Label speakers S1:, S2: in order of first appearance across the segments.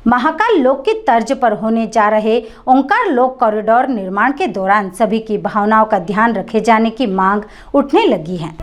S1: महाकाल लोक की तर्ज पर होने जा रहे ओंकार लोक कॉरिडोर निर्माण के दौरान सभी की भावनाओं का ध्यान रखे जाने की मांग उठने लगी है।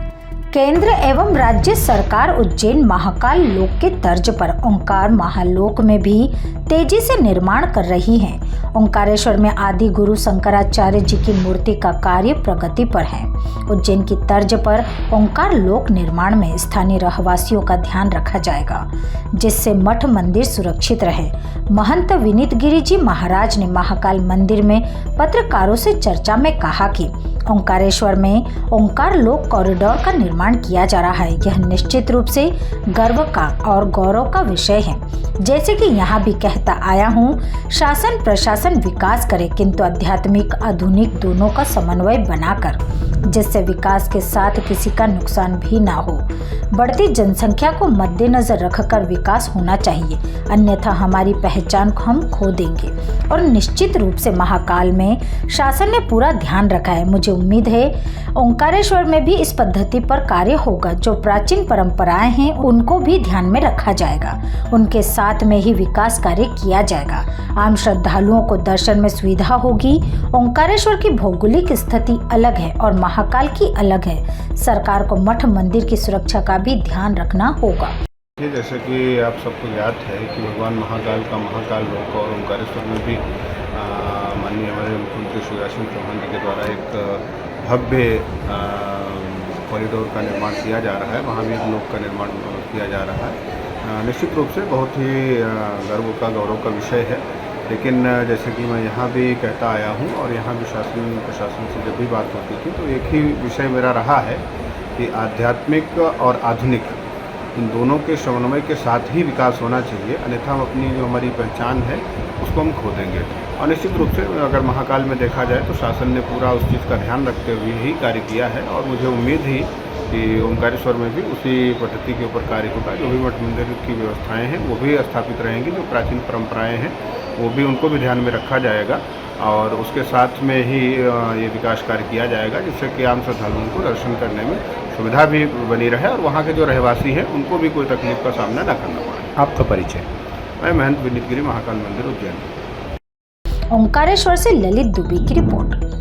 S1: केंद्र एवं राज्य सरकार उज्जैन महाकाल लोक के तर्ज पर ओंकार महालोक में भी तेजी से निर्माण कर रही है। ओंकारेश्वर में आदि गुरु शंकराचार्य जी की मूर्ति का कार्य प्रगति पर है। उज्जैन की तर्ज पर ओंकार लोक निर्माण में स्थानीय रहवासियों का ध्यान रखा जाएगा, जिससे मठ मंदिर सुरक्षित रहे। महंत विनीत गिरी जी महाराज ने महाकाल मंदिर में पत्रकारों से चर्चा में कहा कि ओंकारेश्वर में ओंकार लोक कॉरिडोर का निर्माण किया जा रहा है। यह निश्चित रूप से गर्व का और गौरव का विषय है। जैसे कि यहाँ भी कहता आया हूँ, शासन प्रशासन विकास करे, किंतु आध्यात्मिक आधुनिक दोनों का समन्वय बनाकर, जिससे विकास के साथ किसी का नुकसान भी ना हो। बढ़ती जनसंख्या को मद्देनजर रखकर विकास होना चाहिए, अन्यथा हमारी पहचान को हम खो देंगे। और निश्चित रूप से महाकाल में शासन ने पूरा ध्यान रखा है। मुझे उम्मीद है ओंकारेश्वर में भी इस पद्धति पर कार्य होगा। जो प्राचीन परंपराएं हैं उनको भी ध्यान में रखा जाएगा, उनके साथ में ही विकास कार्य किया जाएगा। आम श्रद्धालुओं को दर्शन में सुविधा होगी। ओंकारेश्वर की भौगोलिक स्थिति अलग है और महाकाल की अलग है। सरकार को मठ मंदिर की सुरक्षा का भी ध्यान रखना होगा।
S2: जैसे कि आप सबको याद है कि भगवान महाकाल का महाकाल लोक और ओंकारेश्वर में भी माननीय हमारे मुख्यमंत्री शिवराज सिंह चौहान जी के द्वारा एक भव्य कॉरिडोर का निर्माण किया जा रहा है। वहाँ भी एक लोक का निर्माण किया जा रहा है। निश्चित रूप से बहुत ही गर्व का गौरव का विषय है। लेकिन जैसे कि मैं यहाँ भी कहता आया हूँ और यहाँ भी शासन प्रशासन से जब भी बात होती थी तो एक ही विषय मेरा रहा है कि आध्यात्मिक और आधुनिक इन दोनों के समन्वय के साथ ही विकास होना चाहिए, अन्यथा हम अपनी जो हमारी पहचान है उसको हम खो देंगे। और निश्चित रूप से अगर महाकाल में देखा जाए तो शासन ने पूरा उस चीज़ का ध्यान रखते हुए ही कार्य किया है और मुझे उम्मीद ही कि ओंकारेश्वर में भी उसी पद्धति के ऊपर कार्य होगा। जो भी मठ मंदिर की व्यवस्थाएँ हैं वो भी स्थापित रहेंगी, जो प्राचीन परंपराएँ हैं वो भी उनको भी ध्यान में रखा जाएगा और उसके साथ में ही ये विकास कार्य किया जाएगा, जिससे कि आम श्रद्धालुओं को दर्शन करने में सुविधा भी बनी रहे और वहाँ के जो रहवासी हैं उनको भी कोई तकलीफ का सामना न करना पड़े।
S3: आपका परिचय?
S2: मैं महंत विनीत गिरी, महाकाल मंदिर उज्जैन।
S1: ओंकारेश्वर से ललित दुबे की रिपोर्ट।